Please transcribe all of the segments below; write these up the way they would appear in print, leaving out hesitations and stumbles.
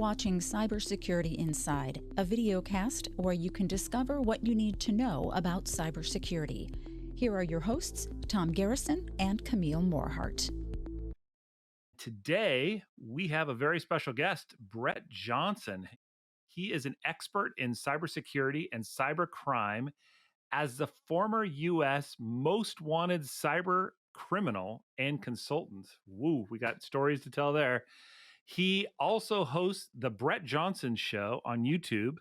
watching Cybersecurity Inside, a videocast where you can discover what you need to know about cybersecurity. Here are your hosts, Tom Garrison and Camille Morehart. Today, we have a very special guest, Brett Johnson. He is an expert in cybersecurity and cybercrime. As the former U.S. most wanted cyber criminal and consultant, woo, we got stories to tell there. He also hosts the Brett Johnson Show on YouTube.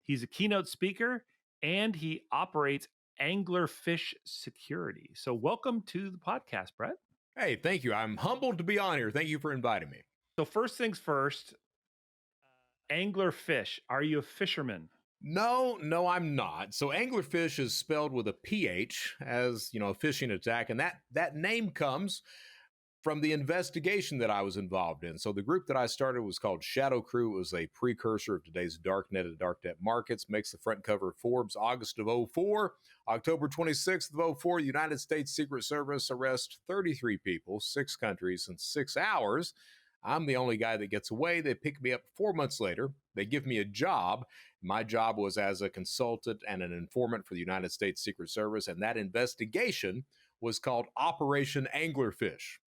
He's a keynote speaker, and he operates AnglerPhish Security. So welcome to the podcast, Brett. Hey, thank you. I'm humbled to be on here. Thank you for inviting me. So first things first, AnglerPhish, are you a fisherman? No, I'm not. So AnglerPhish is spelled with a PH, as you know, a fishing attack, and that name comes from the investigation that I was involved in. So the group that I started was called Shadow Crew. It was a precursor of today's darknet and darknet markets. Makes the front cover of Forbes, August of 2004. October 26th of 2004, United States Secret Service arrests 33 people, 6 countries, in 6 hours. I'm the only guy that gets away. They pick me up 4 months later. They give me a job. My job was as a consultant and an informant for the United States Secret Service, and that investigation was called Operation AnglerPhish.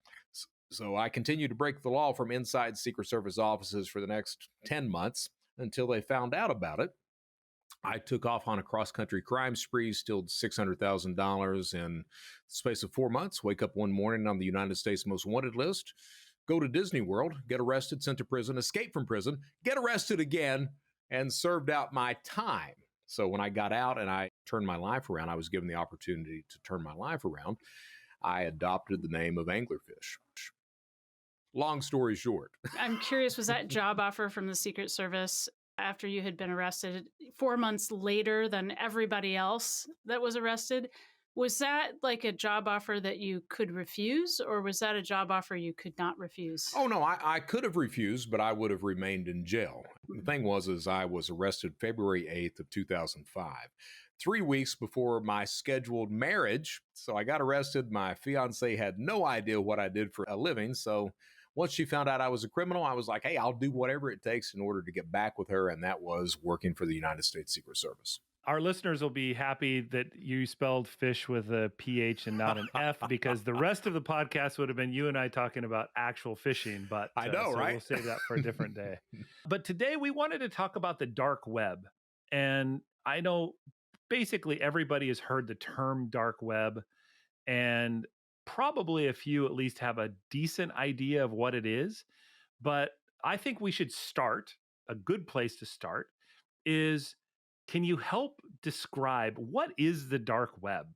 So I continued to break the law from inside Secret Service offices for the next 10 months until they found out about it. I took off on a cross-country crime spree, stealed $600,000 in the space of 4 months, wake up one morning on the United States Most Wanted list, go to Disney World, get arrested, sent to prison, escape from prison, get arrested again, and served out my time. So when I got out and I turned my life around, I was given the opportunity to turn my life around. I adopted the name of AnglerPhish. Long story short. I'm curious, was that job offer from the Secret Service after you had been arrested 4 months later than everybody else that was arrested? Was that like a job offer that you could refuse, or was that a job offer you could not refuse? Oh, no, I could have refused, but I would have remained in jail. The thing was I was arrested February 8th of 2005, 3 weeks before my scheduled marriage. So I got arrested. My fiance had no idea what I did for a living. So once she found out I was a criminal, I was like, hey, I'll do whatever it takes in order to get back with her. And that was working for the United States Secret Service. Our listeners will be happy that you spelled fish with a PH and not an F, because the rest of the podcast would have been you and I talking about actual fishing. But I know, so right? We'll save that for a different day. But today we wanted to talk about the dark web. And I know basically everybody has heard the term dark web, and probably a few at least have a decent idea of what it is. But I think we should start, a good place to start is, can you help describe what is the dark web?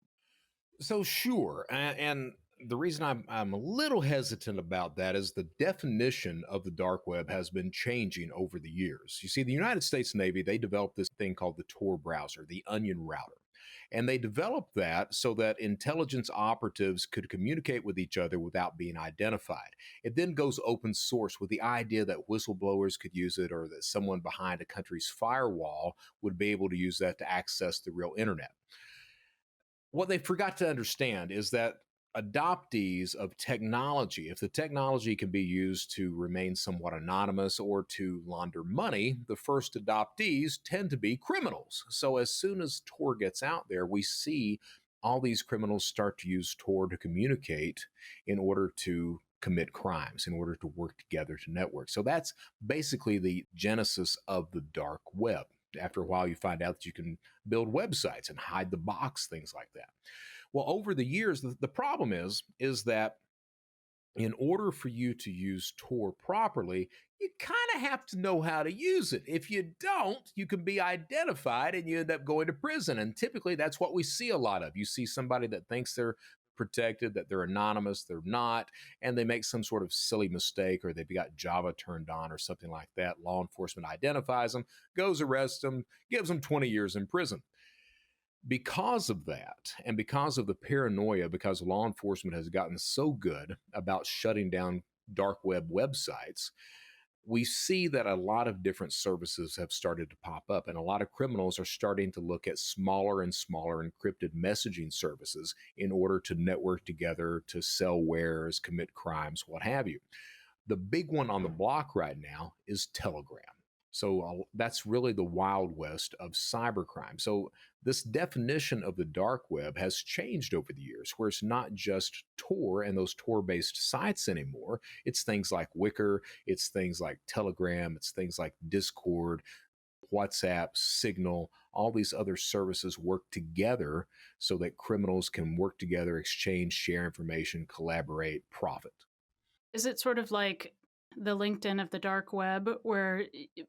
So sure. And the reason I'm a little hesitant about that is the definition of the dark web has been changing over the years. You see, the United States Navy, they developed this thing called the Tor browser, the onion router. And they developed that so that intelligence operatives could communicate with each other without being identified. It then goes open source with the idea that whistleblowers could use it, or that someone behind a country's firewall would be able to use that to access the real internet. What they forgot to understand is that adoptees of technology, if the technology can be used to remain somewhat anonymous or to launder money, the first adoptees tend to be criminals. So as soon as Tor gets out there, we see all these criminals start to use Tor to communicate in order to commit crimes, in order to work together to network. So that's basically the genesis of the dark web. After a while, you find out that you can build websites and hide the box, things like that. Well, over the years, the problem is that in order for you to use Tor properly, you kind of have to know how to use it. If you don't, you can be identified and you end up going to prison. And typically that's what we see a lot of. You see somebody that thinks they're protected, that they're anonymous, they're not, and they make some sort of silly mistake, or they've got Java turned on or something like that. Law enforcement identifies them, goes arrest them, gives them 20 years in prison. Because of that, and because of the paranoia, because law enforcement has gotten so good about shutting down dark web websites, we see that a lot of different services have started to pop up, and a lot of criminals are starting to look at smaller and smaller encrypted messaging services in order to network together, to sell wares, commit crimes, what have you. The big one on the block right now is Telegram. So that's really the Wild West of cybercrime. So this definition of the dark web has changed over the years, where it's not just Tor and those Tor-based sites anymore. It's things like Wicker, it's things like Telegram, it's things like Discord, WhatsApp, Signal, all these other services work together so that criminals can work together, exchange, share information, collaborate, profit. Is it sort of like the LinkedIn of the dark web, where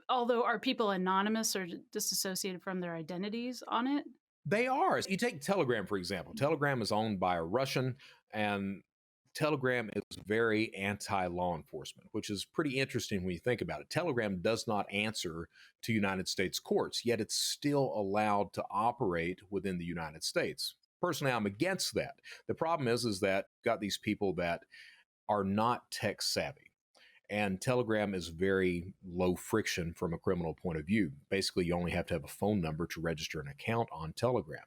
although are people anonymous or disassociated from their identities on it? They are. You take Telegram, for example. Telegram is owned by a Russian, and Telegram is very anti-law enforcement, which is pretty interesting when you think about it. Telegram does not answer to United States courts, yet it's still allowed to operate within the United States. Personally, I'm against that. The problem is that you've got these people that are not tech savvy. And Telegram is very low friction from a criminal point of view. Basically, you only have to have a phone number to register an account on Telegram.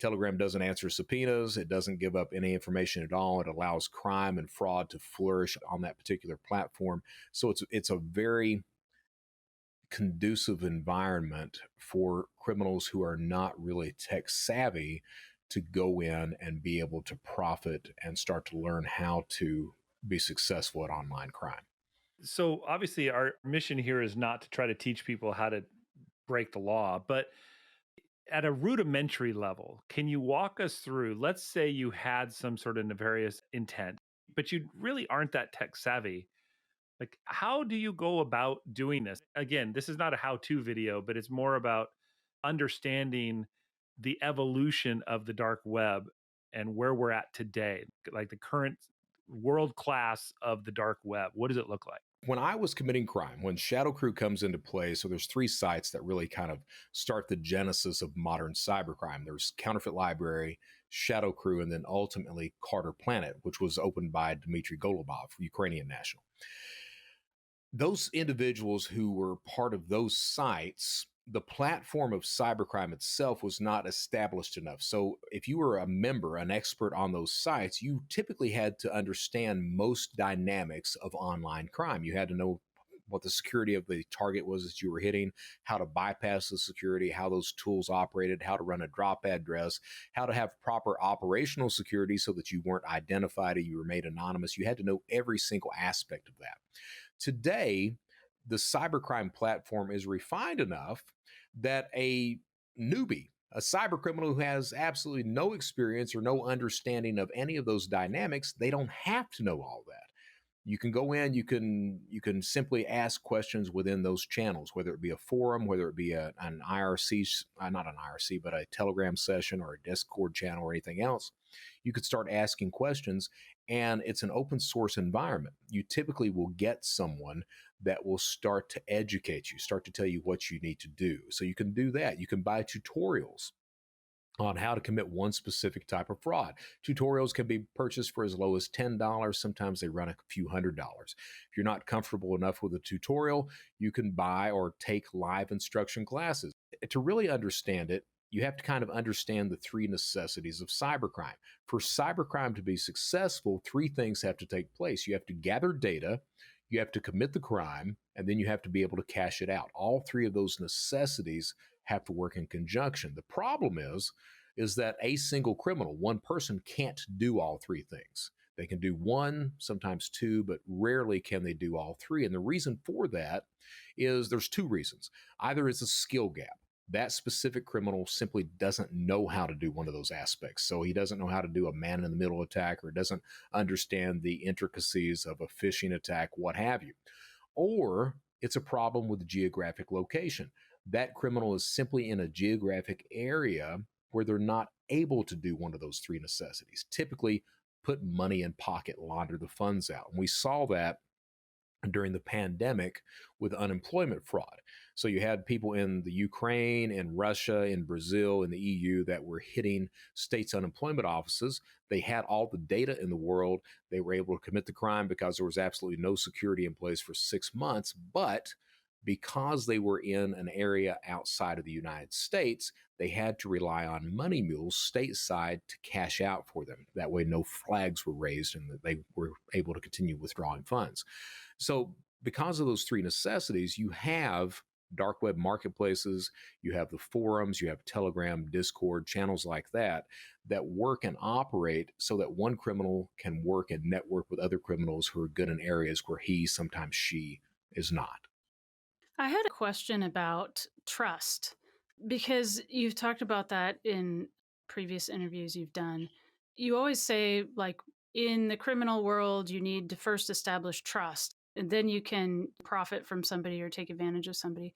Telegram doesn't answer subpoenas. It doesn't give up any information at all. It allows crime and fraud to flourish on that particular platform. So it's a very conducive environment for criminals who are not really tech savvy to go in and be able to profit and start to learn how to be successful at online crime. So obviously our mission here is not to try to teach people how to break the law, but at a rudimentary level, can you walk us through, let's say you had some sort of nefarious intent, but you really aren't that tech savvy. Like, how do you go about doing this? Again, this is not a how-to video, but it's more about understanding the evolution of the dark web and where we're at today, like the current world class of the dark web. What does it look like? When I was committing crime, when Shadow Crew comes into play, so there's three sites that really kind of start the genesis of modern cybercrime. There's Counterfeit Library, Shadow Crew, and then ultimately Carter Planet, which was opened by Dmitry Golubov, Ukrainian national. Those individuals who were part of those sites, the platform of cybercrime itself was not established enough. So if you were a member, an expert on those sites, you typically had to understand most dynamics of online crime. You had to know what the security of the target was that you were hitting, how to bypass the security, how those tools operated, how to run a drop address, how to have proper operational security so that you weren't identified or you were made anonymous. You had to know every single aspect of that. Today, the cybercrime platform is refined enough that a newbie, a cyber criminal who has absolutely no experience or no understanding of any of those dynamics, they don't have to know all that. You can go in, you can simply ask questions within those channels, whether it be a forum, whether it be an IRC, not an IRC, but a Telegram session or a Discord channel or anything else. You could start asking questions, and it's an open source environment. You typically will get someone that will start to educate you, start to tell you what you need to do. So you can do that. You can buy tutorials on how to commit one specific type of fraud. Tutorials can be purchased for as low as $10. Sometimes they run a few $100s. If you're not comfortable enough with a tutorial, you can buy or take live instruction classes. To really understand it, you have to kind of understand the three necessities of cybercrime. For cybercrime to be successful, three things have to take place. You have to gather data, you have to commit the crime, and then you have to be able to cash it out. All three of those necessities have to work in conjunction. The problem is that a single criminal, one person, can't do all three things. They can do one, sometimes two, but rarely can they do all three. And the reason for that is there's two reasons. Either it's a skill gap. That specific criminal simply doesn't know how to do one of those aspects. So he doesn't know how to do a man-in-the-middle attack or doesn't understand the intricacies of a phishing attack, what have you. Or it's a problem with geographic location. That criminal is simply in a geographic area where they're not able to do one of those three necessities. Typically, put money in pocket, launder the funds out. And we saw that during the pandemic with unemployment fraud. So you had people in the Ukraine, in Russia, in Brazil, in the EU that were hitting states' unemployment offices. They had all the data in the world. They were able to commit the crime because there was absolutely no security in place for 6 months, but because they were in an area outside of the United States, they had to rely on money mules stateside to cash out for them. That way, no flags were raised and they were able to continue withdrawing funds. So, because of those three necessities, you have dark web marketplaces, you have the forums, you have Telegram, Discord, channels like that work and operate so that one criminal can work and network with other criminals who are good in areas where he, sometimes she, is not. I had a question about trust because you've talked about that in previous interviews you've done. You always say, like, in the criminal world, you need to first establish trust, and then you can profit from somebody or take advantage of somebody.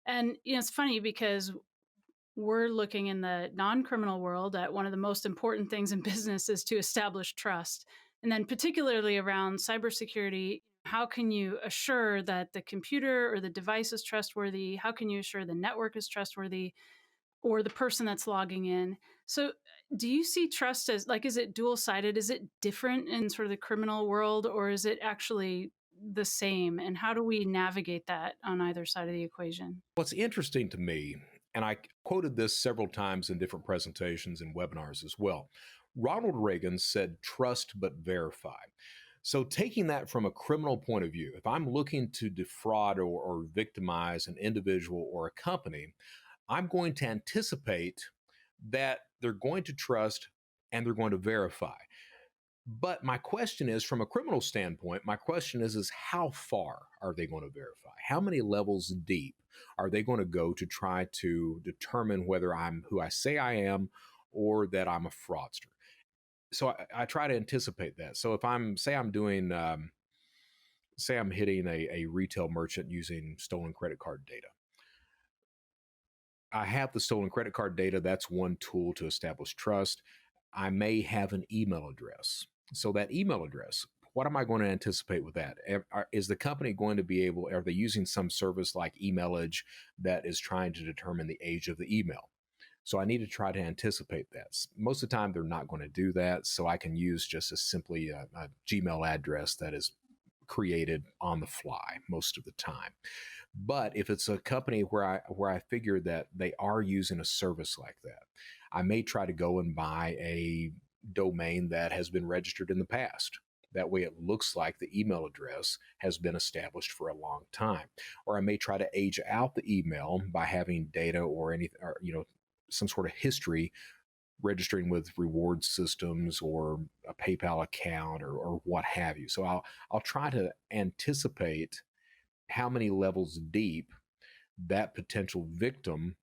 And it's funny because we're looking in the non-criminal world at one of the most important things in business is to establish trust. And then particularly around cybersecurity, how can you assure that the computer or the device is trustworthy? How can you assure the network is trustworthy or the person that's logging in? So do you see trust as, like, is it dual-sided? Is it different in sort of the criminal world, or is it actually the same? And how do we navigate that on either side of the equation? What's interesting to me, and I quoted this several times in different presentations and webinars as well, Ronald Reagan said, trust but verify. So taking that from a criminal point of view, if I'm looking to defraud or victimize an individual or a company, I'm going to anticipate that they're going to trust and they're going to verify. But my question is, from a criminal standpoint, my question is how far are they going to verify? How many levels deep are they going to go to try to determine whether I'm who I say I am or that I'm a fraudster? So I try to anticipate that. So if I'm hitting a retail merchant using stolen credit card data. I have the stolen credit card data. That's one tool to establish trust. I may have an email address. So that email address, what am I going to anticipate with that? Is the company going to be able, are they using some service like Emailage that is trying to determine the age of the email? So I need to try to anticipate that. Most of the time, they're not going to do that. So I can use just simply a Gmail address that is created on the fly most of the time. But if it's a company where I figure that they are using a service like that, I may try to go and buy a domain that has been registered in the past. That way it looks like the email address has been established for a long time. Or I may try to age out the email by having data or anything, or, some sort of history registering with reward systems or a PayPal account or what have you. So I'll try to anticipate how many levels deep that potential victim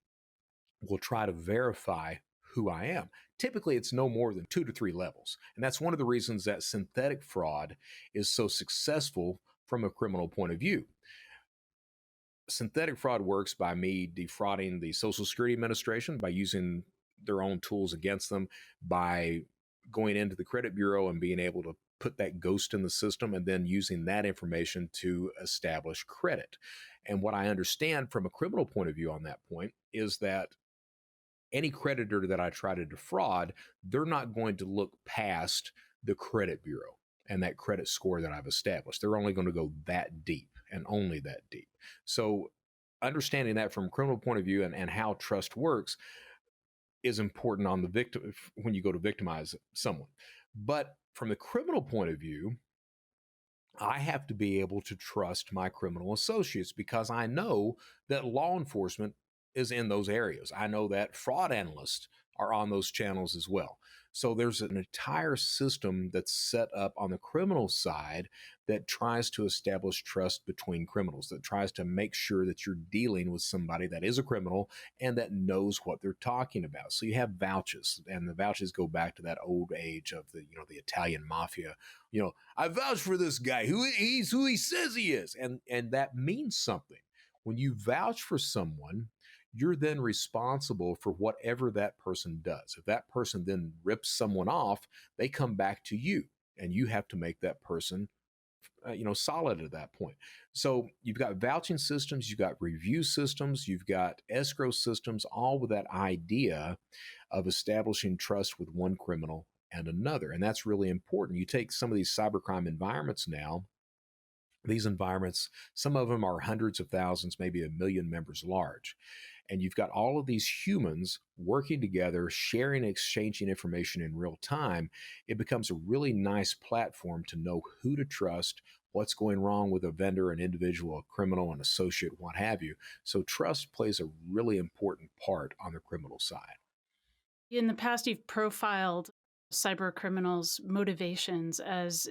will try to verify who I am. Typically, it's no more than 2 to 3 levels. And that's one of the reasons that synthetic fraud is so successful from a criminal point of view. Synthetic fraud works by me defrauding the Social Security Administration by using their own tools against them, by going into the credit bureau and being able to put that ghost in the system and then using that information to establish credit. And what I understand from a criminal point of view on that point is that any creditor that I try to defraud, they're not going to look past the credit bureau and that credit score that I've established. They're only going to go that deep and only that deep. So understanding that from a criminal point of view and how trust works is important on the victim when you go to victimize someone. But from the criminal point of view, I have to be able to trust my criminal associates because I know that law enforcement is in those areas. I know that fraud analysts are on those channels as well. So there's an entire system that's set up on the criminal side that tries to establish trust between criminals, that tries to make sure that you're dealing with somebody that is a criminal and that knows what they're talking about. So you have vouchers, and the vouchers go back to that old age of the Italian mafia. I vouch for this guy. He's who he says he is. And that means something. When you vouch for someone, you're then responsible for whatever that person does. If that person then rips someone off, they come back to you, and you have to make that person, solid at that point. So you've got vouching systems, you've got review systems, you've got escrow systems, all with that idea of establishing trust with one criminal and another. And that's really important. You take some of these cybercrime environments now, These environments, some of them are hundreds of thousands, maybe a million members large. And you've got all of these humans working together, sharing and exchanging information in real time. It becomes a really nice platform to know who to trust, what's going wrong with a vendor, an individual, a criminal, an associate, what have you. So trust plays a really important part on the criminal side. In the past, you've profiled cyber criminals' motivations as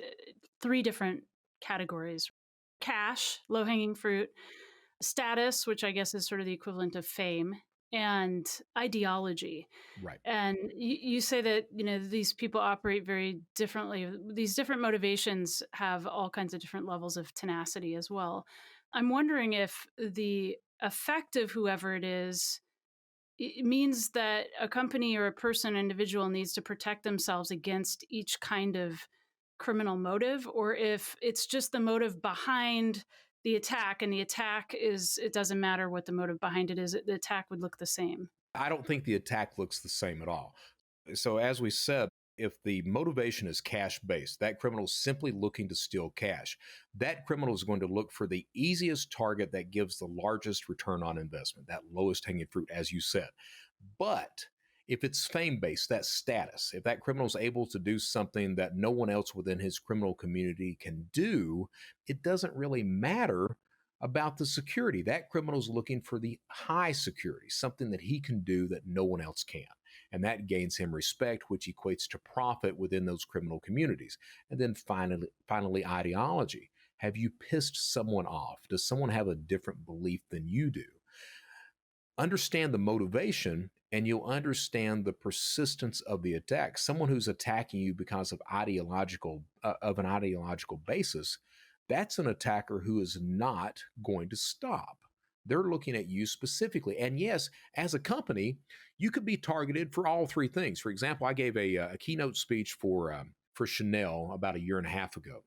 three different categories: cash, low hanging fruit; status, which I guess is sort of the equivalent of fame; and ideology. Right. And you say that, these people operate very differently. These different motivations have all kinds of different levels of tenacity as well. I'm wondering if the effect of whoever it is, it means that a company or a person, individual, needs to protect themselves against each kind of criminal motive, or if it's just the motive behind the attack, and the attack is, it doesn't matter what the motive behind it is, the attack would look the same. I don't think the attack looks the same at all. So, as we said, if the motivation is cash based, that criminal is simply looking to steal cash. That criminal is going to look for the easiest target that gives the largest return on investment, that lowest hanging fruit, as you said. But if it's fame based, that status, if that criminal is able to do something that no one else within his criminal community can do, it doesn't really matter about the security. That criminal is looking for the high security, something that he can do that no one else can. And that gains him respect, which equates to profit within those criminal communities. And then finally, ideology. Have you pissed someone off? Does someone have a different belief than you do? Understand the motivation, and you'll understand the persistence of the attack. Someone who's attacking you because of an ideological basis, that's an attacker who is not going to stop. They're looking at you specifically. And yes, as a company, you could be targeted for all three things. For example, I gave a keynote speech for Chanel about a year and a half ago.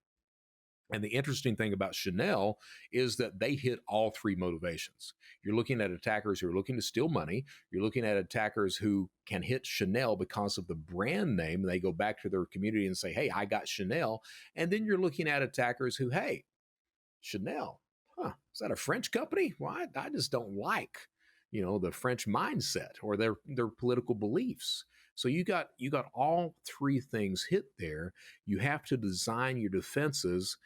And the interesting thing about Chanel is that they hit all three motivations. You're looking at attackers who are looking to steal money. You're looking at attackers who can hit Chanel because of the brand name. They go back to their community and say, hey, I got Chanel. And then you're looking at attackers who, hey, Chanel, is that a French company? Well, I just don't like, the French mindset or their political beliefs. So you got all three things hit there. You have to design your defenses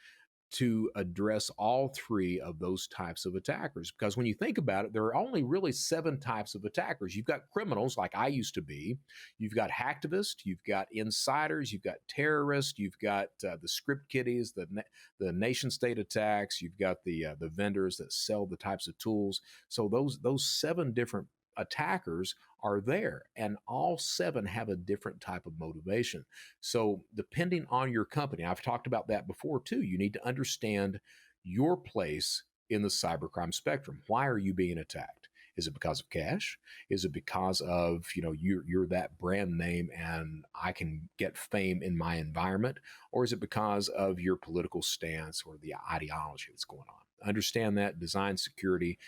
to address all three of those types of attackers. Because when you think about it, there are only really 7 types of attackers. You've got criminals like I used to be. You've got hacktivists. You've got insiders. You've got terrorists. You've got the script kiddies, the nation state attacks. You've got the vendors that sell the types of tools. So those 7 different attackers are there, and all 7 have a different type of motivation. So depending on your company, I've talked about that before too, you need to understand your place in the cybercrime spectrum. Why are you being attacked? Is it because of cash? Is it because of, you're that brand name and I can get fame in my environment? Or is it because of your political stance or the ideology that's going on? Understand that, design security,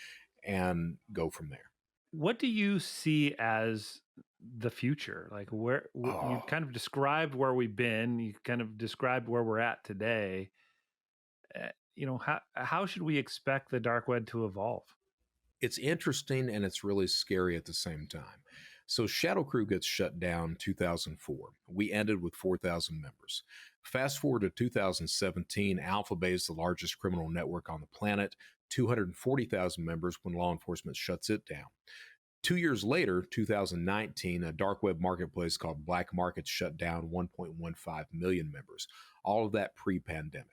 and go from there. What do you see as the future? Like you kind of described where we've been, you kind of described where we're at today. How should we expect the dark web to evolve? It's interesting and it's really scary at the same time. So Shadow Crew gets shut down 2004. We ended with 4,000 members. Fast forward to 2017, Alphabet is the largest criminal network on the planet, 240,000 members when law enforcement shuts it down. 2 years later, 2019, a dark web marketplace called Black Market shut down, 1.15 million members. All of that pre-pandemic.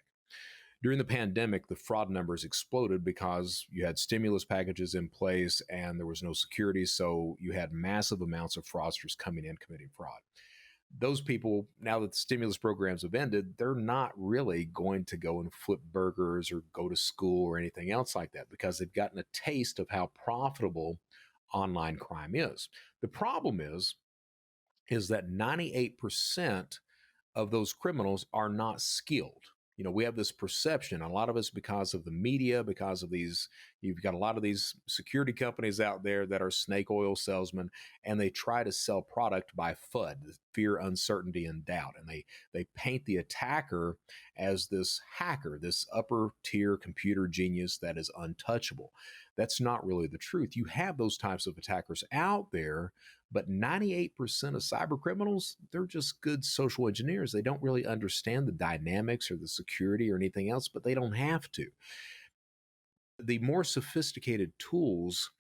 During the pandemic, the fraud numbers exploded because you had stimulus packages in place and there was no security, so you had massive amounts of fraudsters coming in committing fraud. Those people, now that the stimulus programs have ended, they're not really going to go and flip burgers or go to school or anything else like that because they've gotten a taste of how profitable online crime is. The problem is that 98% of those criminals are not skilled. We have this perception. A lot of it's because of the media, because of these, you've got a lot of these security companies out there that are snake oil salesmen, and they try to sell product by FUD, fear, uncertainty, and doubt. And they paint the attacker as this hacker, this upper tier computer genius that is untouchable. That's not really the truth. You have those types of attackers out there, but 98% of cyber criminals, they're just good social engineers. They don't really understand the dynamics or the security or anything else, but they don't have to. The more sophisticated tools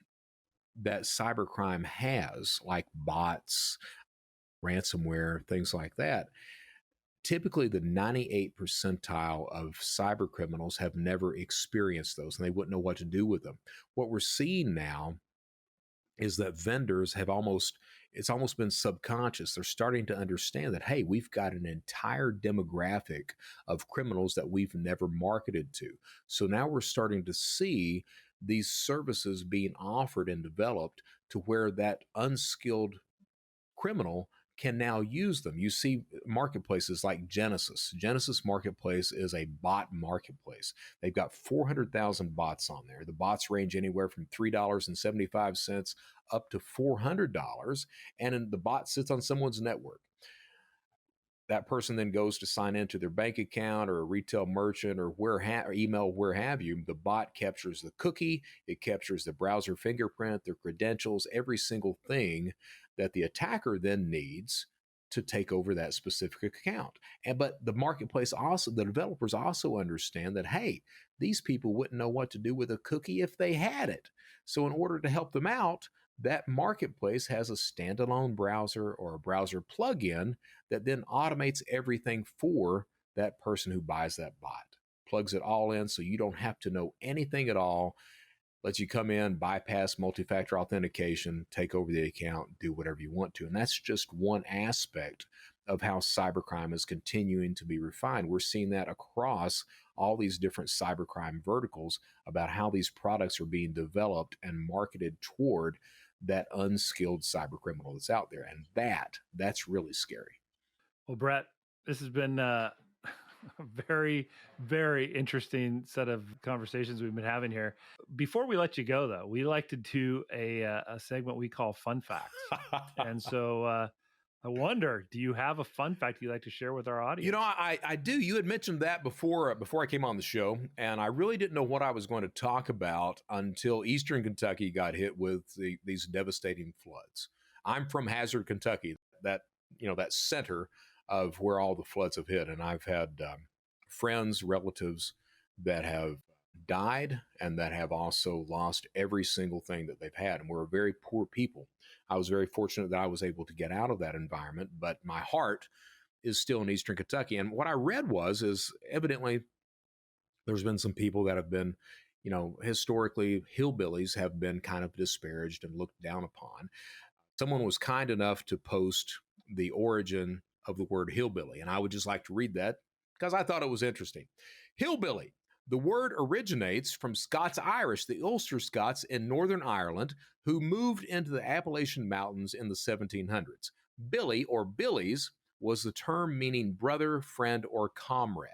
that cybercrime has, like bots, ransomware, things like that, typically the 98th percentile of cyber criminals have never experienced those, and they wouldn't know what to do with them. What we're seeing now is that vendors have it's almost been subconscious. They're starting to understand that, hey, we've got an entire demographic of criminals that we've never marketed to. So now we're starting to see these services being offered and developed to where that unskilled criminal can now use them. You see marketplaces like Genesis. Genesis Marketplace is a bot marketplace. They've got 400,000 bots on there. The bots range anywhere from $3.75 up to $400, and the bot sits on someone's network. That person then goes to sign into their bank account or a retail merchant or or email, where have you. The bot captures the cookie, it captures the browser fingerprint, their credentials, every single thing that the attacker then needs to take over that specific account. But the marketplace also, the developers also understand that, hey, these people wouldn't know what to do with a cookie if they had it. So in order to help them out, that marketplace has a standalone browser or a browser plugin that then automates everything for that person who buys that bot. Plugs it all in so you don't have to know anything at all. Lets you come in, bypass multi-factor authentication, take over the account, do whatever you want to. And that's just one aspect of how cybercrime is continuing to be refined. We're seeing that across all these different cybercrime verticals about how these products are being developed and marketed toward that unskilled cyber criminal that's out there. And that's really scary. Well, Brett, this has been a very, very interesting set of conversations we've been having here. Before we let you go, though, we like to do a segment we call Fun Facts. And so I wonder, do you have a fun fact you'd like to share with our audience? I do. You had mentioned that before I came on the show, and I really didn't know what I was going to talk about until Eastern Kentucky got hit with these devastating floods. I'm from Hazard, Kentucky, that center of where all the floods have hit. And I've had friends, relatives that have died and that have also lost every single thing that they've had. And we're a very poor people. I was very fortunate that I was able to get out of that environment, but my heart is still in Eastern Kentucky. And what I read is evidently there's been some people that have been, historically hillbillies have been kind of disparaged and looked down upon. Someone was kind enough to post the origin of the word hillbilly, and I would just like to read that because I thought it was interesting. Hillbilly. The word originates from Scots-Irish, the Ulster Scots in Northern Ireland, who moved into the Appalachian Mountains in the 1700s. Billy, or Billies, was the term meaning brother, friend, or comrade.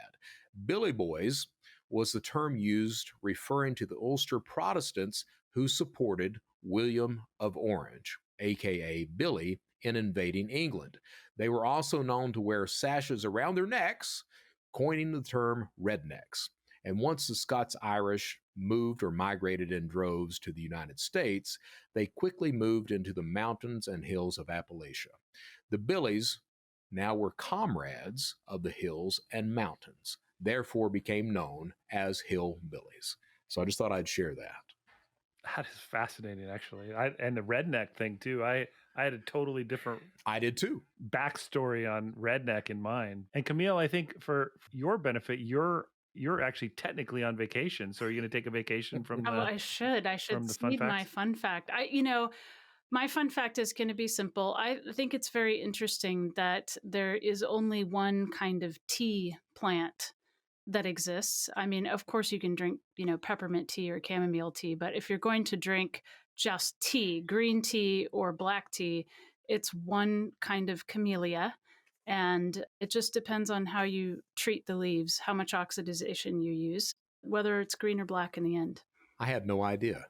Billy Boys was the term used referring to the Ulster Protestants who supported William of Orange, aka Billy, in invading England. They were also known to wear sashes around their necks, coining the term rednecks. And once the Scots-Irish moved or migrated in droves to the United States, they quickly moved into the mountains and hills of Appalachia. The Billies now were comrades of the hills and mountains, therefore became known as hillbillies. So I just thought I'd share that. That is fascinating, actually. And the redneck thing, too. I had a totally different I did too. backstory on redneck in mind. And Camille, I think for your benefit, you're actually technically on vacation. So are you going to take a vacation from the I should save my fun fact. My fun fact is going to be simple. I think it's very interesting that there is only one kind of tea plant that exists. I mean, of course you can drink, peppermint tea or chamomile tea, but if you're going to drink just tea, green tea or black tea, it's one kind of camellia. And it just depends on how you treat the leaves, how much oxidization you use, whether it's green or black in the end. I had no idea.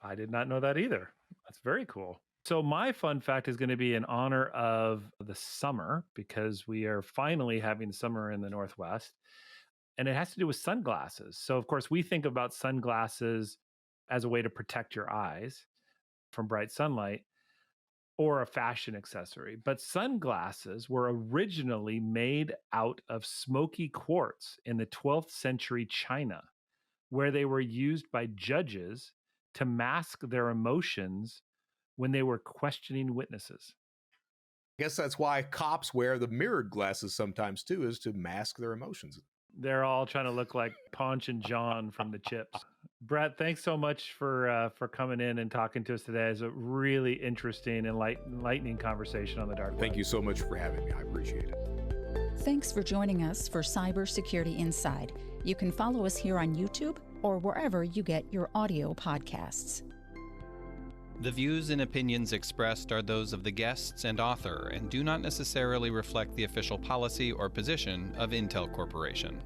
I did not know that either. That's very cool. So my fun fact is going to be in honor of the summer, because we are finally having summer in the Northwest. And it has to do with sunglasses. So, of course, we think about sunglasses as a way to protect your eyes from bright sunlight or a fashion accessory. But sunglasses were originally made out of smoky quartz in the 12th century China, where they were used by judges to mask their emotions when they were questioning witnesses. I guess that's why cops wear the mirrored glasses sometimes too, is to mask their emotions. They're all trying to look like Ponch and John from the Chips. Brett, thanks so much for coming in and talking to us today. It's a really interesting, enlightening conversation on the dark web. Thank you so much for having me. I appreciate it. Thanks for joining us for Cybersecurity Inside. You can follow us here on YouTube or wherever you get your audio podcasts. The views and opinions expressed are those of the guests and author and do not necessarily reflect the official policy or position of Intel Corporation.